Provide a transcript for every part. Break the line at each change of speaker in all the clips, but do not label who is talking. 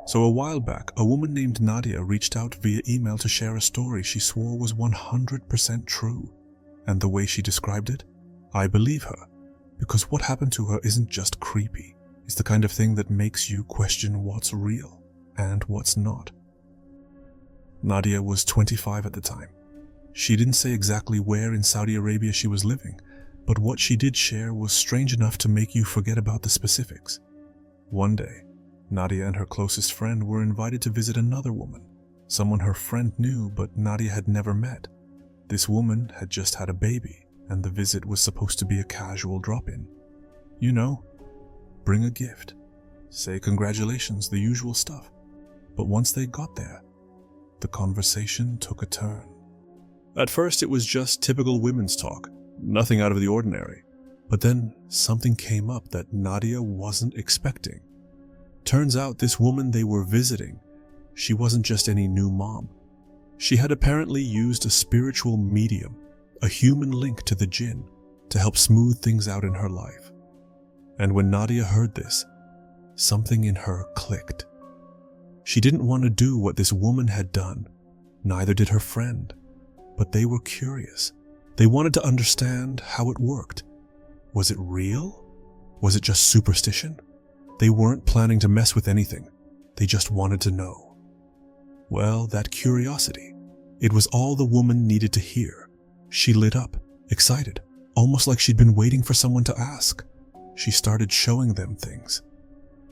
So a while back, a woman named Nadia reached out via email to share a story she swore was 100% true. And the way she described it, I believe her. Because what happened to her isn't just creepy. It's the kind of thing that makes you question what's real and what's not. Nadia was 25 at the time. She didn't say exactly where in Saudi Arabia she was living, but what she did share was strange enough to make you forget about the specifics. One day, Nadia and her closest friend were invited to visit another woman, someone her friend knew but Nadia had never met. This woman had just had a baby, and the visit was supposed to be a casual drop-in. You know, bring a gift, say congratulations, the usual stuff. But once they got there, the conversation took a turn. At first it was just typical women's talk, nothing out of the ordinary. But then something came up that Nadia wasn't expecting. Turns out this woman they were visiting, she wasn't just any new mom. She had apparently used a spiritual medium, a human link to the jinn, to help smooth things out in her life. And when Nadia heard this, something in her clicked. She didn't want to do what this woman had done, neither did her friend, but they were curious. They wanted to understand how it worked. Was it real? Was it just superstition? They weren't planning to mess with anything. They just wanted to know. Well, that curiosity, it was all the woman needed to hear. She lit up, excited, almost like she'd been waiting for someone to ask. She started showing them things.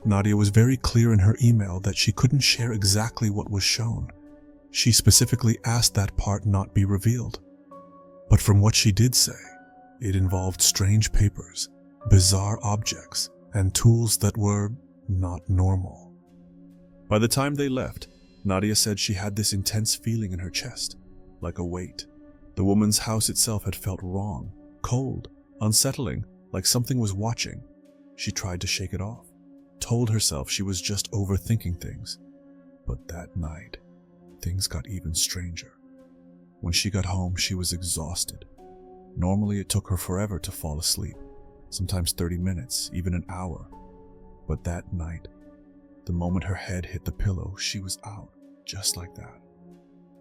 Nadia was very clear in her email that she couldn't share exactly what was shown. She specifically asked that part not be revealed. But from what she did say, it involved strange papers, bizarre objects, and tools that were not normal. By the time they left, Nadia said she had this intense feeling in her chest, like a weight. The woman's house itself had felt wrong, cold, unsettling, like something was watching. She tried to shake it off, told herself she was just overthinking things. But that night, things got even stranger. When she got home, she was exhausted. Normally, it took her forever to fall asleep, sometimes 30 minutes, even an hour. But that night, the moment her head hit the pillow, she was out, just like that.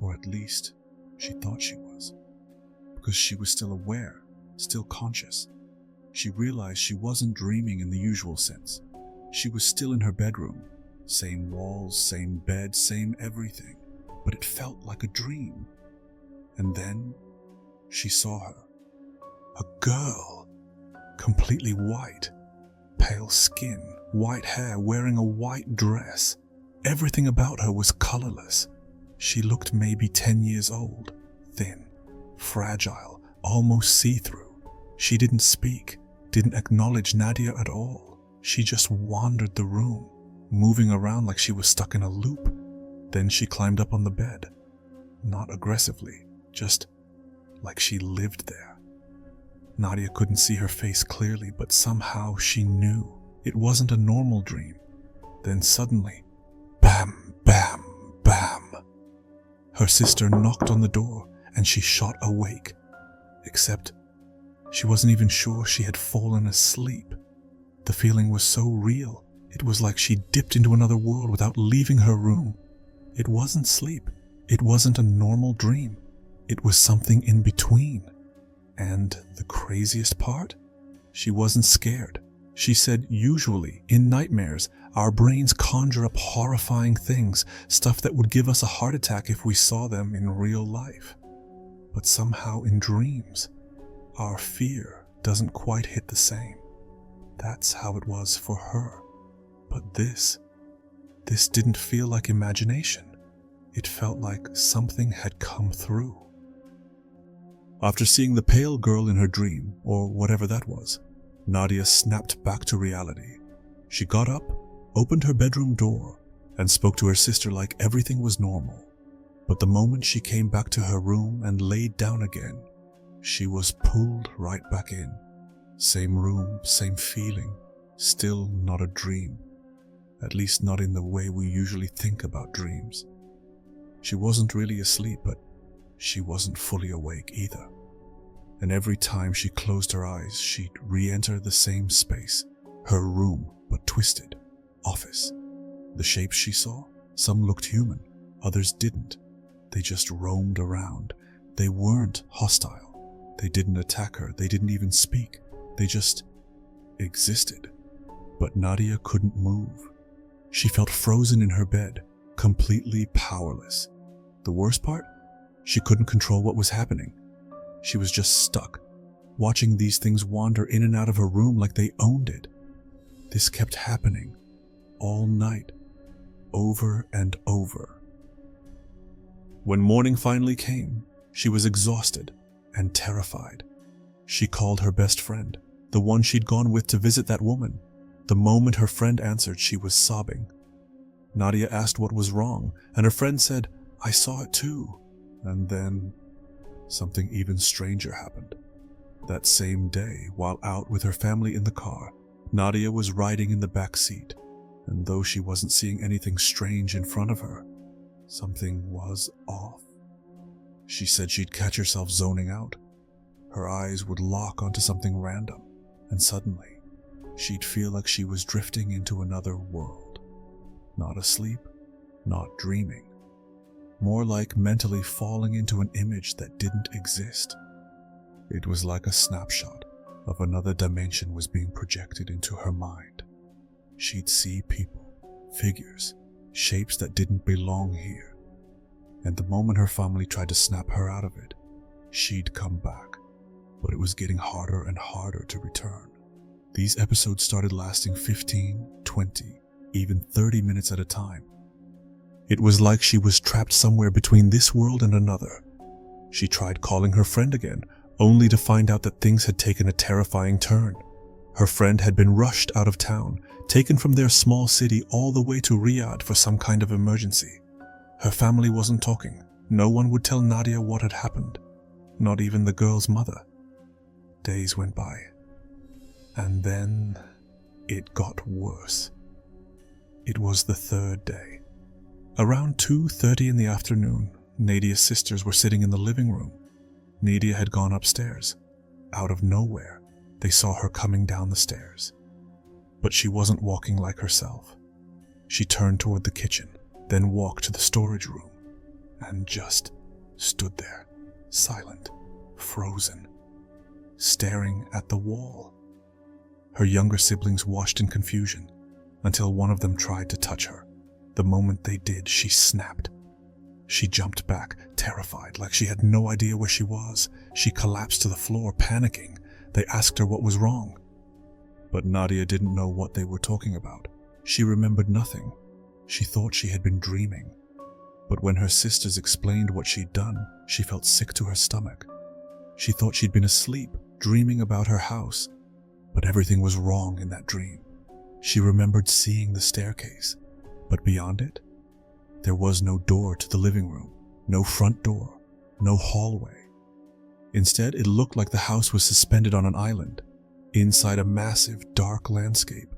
Or at least, she thought she was. Because she was still aware, still conscious. She realized she wasn't dreaming in the usual sense. She was still in her bedroom. Same walls, same bed, same everything. But it felt like a dream. And then, she saw her. A girl. Completely white. Pale skin, white hair, wearing a white dress. Everything about her was colorless. She looked maybe 10 years old. Thin, fragile, almost see-through. She didn't speak, didn't acknowledge Nadia at all. She just wandered the room, moving around like she was stuck in a loop. Then she climbed up on the bed. Not aggressively, just like she lived there. Nadia couldn't see her face clearly, but somehow she knew it wasn't a normal dream. Then suddenly, bam, bam, bam. Her sister knocked on the door and she shot awake. Except she wasn't even sure she had fallen asleep. The feeling was so real. It was like she dipped into another world without leaving her room. It wasn't sleep. It wasn't a normal dream. It was something in between. And the craziest part? She wasn't scared. She said usually, in nightmares, our brains conjure up horrifying things, stuff that would give us a heart attack if we saw them in real life. But somehow in dreams, our fear doesn't quite hit the same. That's how it was for her. But this didn't feel like imagination. It felt like something had come through. After seeing the pale girl in her dream, or whatever that was, Nadia snapped back to reality. She got up, opened her bedroom door, and spoke to her sister like everything was normal. But the moment she came back to her room and laid down again, she was pulled right back in. Same room, same feeling, still not a dream. At least not in the way we usually think about dreams. She wasn't really asleep, but she wasn't fully awake either. And every time she closed her eyes, she'd re-enter the same space, her room, but twisted, office. The shapes she saw, some looked human, others didn't. They just roamed around. They weren't hostile. They didn't attack her. They didn't even speak. They just existed. But Nadia couldn't move. She felt frozen in her bed, completely powerless. The worst part? She couldn't control what was happening. She was just stuck, watching these things wander in and out of her room like they owned it. This kept happening all night, over and over. When morning finally came, she was exhausted and terrified. She called her best friend, the one she'd gone with to visit that woman. The moment her friend answered, she was sobbing. Nadia asked what was wrong, and her friend said, "I saw it too." And then something even stranger happened. That same day, while out with her family in the car, Nadia was riding in the back seat, and though she wasn't seeing anything strange in front of her, something was off. She said she'd catch herself zoning out. Her eyes would lock onto something random, and suddenly, she'd feel like she was drifting into another world. Not asleep, not dreaming. More like mentally falling into an image that didn't exist. It was like a snapshot of another dimension was being projected into her mind. She'd see people, figures, shapes that didn't belong here. And the moment her family tried to snap her out of it, she'd come back. But it was getting harder and harder to return. These episodes started lasting 15, 20, even 30 minutes at a time. It was like she was trapped somewhere between this world and another. She tried calling her friend again, only to find out that things had taken a terrifying turn. Her friend had been rushed out of town, taken from their small city all the way to Riyadh for some kind of emergency. Her family wasn't talking. No one would tell Nadia what had happened, not even the girl's mother. Days went by, and then it got worse. It was the third day. Around 2:30 in the afternoon, Nadia's sisters were sitting in the living room. Nadia had gone upstairs. Out of nowhere, they saw her coming down the stairs. But she wasn't walking like herself. She turned toward the kitchen, then walked to the storage room, and just stood there, silent, frozen, staring at the wall. Her younger siblings watched in confusion until one of them tried to touch her. The moment they did, she snapped. She jumped back, terrified, like she had no idea where she was. She collapsed to the floor, panicking. They asked her what was wrong. But Nadia didn't know what they were talking about. She remembered nothing. She thought she had been dreaming. But when her sisters explained what she'd done, she felt sick to her stomach. She thought she'd been asleep, dreaming about her house. But everything was wrong in that dream. She remembered seeing the staircase. But beyond it, there was no door to the living room, no front door, no hallway. Instead, it looked like the house was suspended on an island, inside a massive, dark landscape.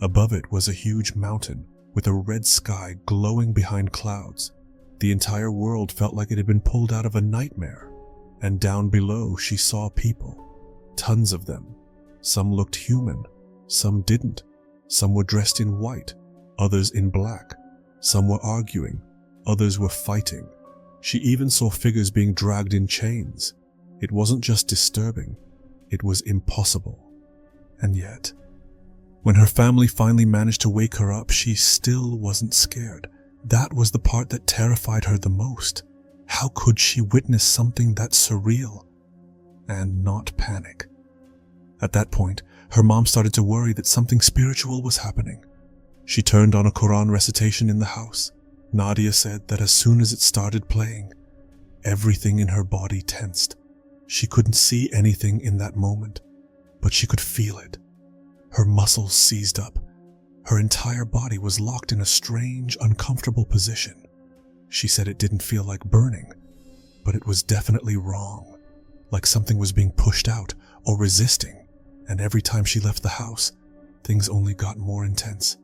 Above it was a huge mountain with a red sky glowing behind clouds. The entire world felt like it had been pulled out of a nightmare. And down below, she saw people, tons of them. Some looked human, some didn't. Some were dressed in white, others in black. Some were arguing, others were fighting. She even saw figures being dragged in chains. It wasn't just disturbing, it was impossible. And yet, when her family finally managed to wake her up, she still wasn't scared. That was the part that terrified her the most. How could she witness something that surreal and not panic? At that point, her mom started to worry that something spiritual was happening. She turned on a Quran recitation in the house. Nadia said that as soon as it started playing, everything in her body tensed. She couldn't see anything in that moment, but she could feel it. Her muscles seized up. Her entire body was locked in a strange, uncomfortable position. She said it didn't feel like burning, but it was definitely wrong, like something was being pushed out or resisting. And every time she left the house, things only got more intense.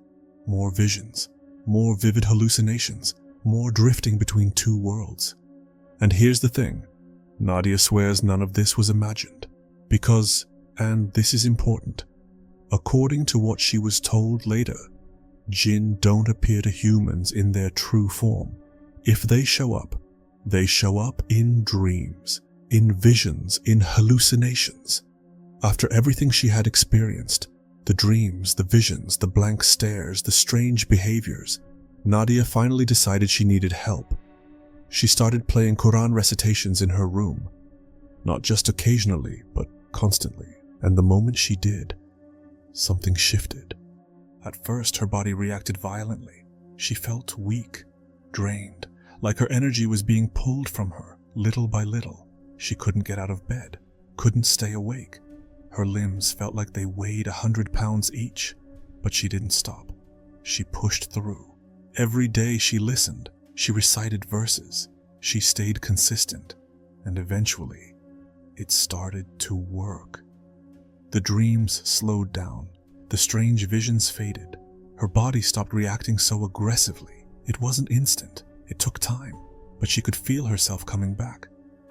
More visions, more vivid hallucinations, more drifting between two worlds. And here's the thing, Nadia swears none of this was imagined. Because, and this is important, according to what she was told later, Jinn don't appear to humans in their true form. If they show up in dreams, in visions, in hallucinations. After everything she had experienced, the dreams, the visions, the blank stares, the strange behaviors, Nadia finally decided she needed help. She started playing Quran recitations in her room, not just occasionally, but constantly. And the moment she did, something shifted. At first, her body reacted violently. She felt weak, drained, like her energy was being pulled from her, little by little. She couldn't get out of bed, couldn't stay awake. Her limbs felt like they weighed 100 pounds each, but she didn't stop. She pushed through. Every day she listened, she recited verses, she stayed consistent, and eventually, it started to work. The dreams slowed down, the strange visions faded. Her body stopped reacting so aggressively. It wasn't instant, it took time, but she could feel herself coming back.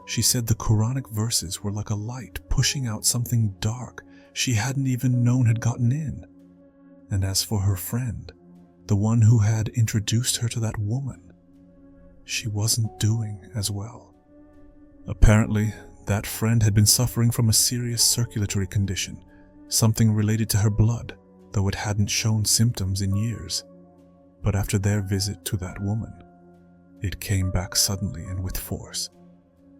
She said the Quranic verses were like a light pushing out something dark she hadn't even known had gotten in. And as for her friend, the one who had introduced her to that woman, she wasn't doing as well. Apparently, that friend had been suffering from a serious circulatory condition, something related to her blood, though it hadn't shown symptoms in years. But after their visit to that woman, it came back suddenly and with force.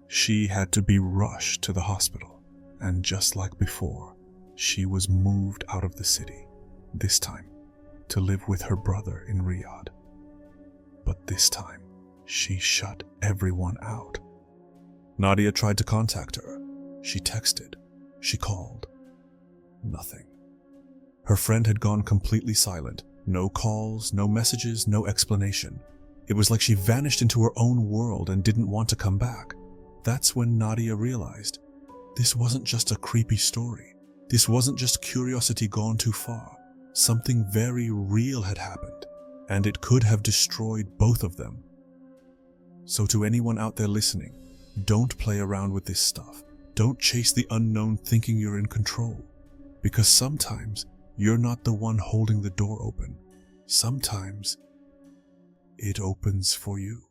She had to be rushed to the hospital, and just like before, she was moved out of the city, this time to live with her brother in Riyadh. But this time, she shut everyone out. Nadia tried to contact her. She texted, she called. Nothing. Her friend had gone completely silent. No calls, no messages, no explanation. It was like she vanished into her own world and didn't want to come back. That's when Nadia realized this wasn't just a creepy story. This wasn't just curiosity gone too far. Something very real had happened, and it could have destroyed both of them. So to anyone out there listening, don't play around with this stuff. Don't chase the unknown thinking you're in control, because sometimes you're not the one holding the door open. Sometimes it opens for you.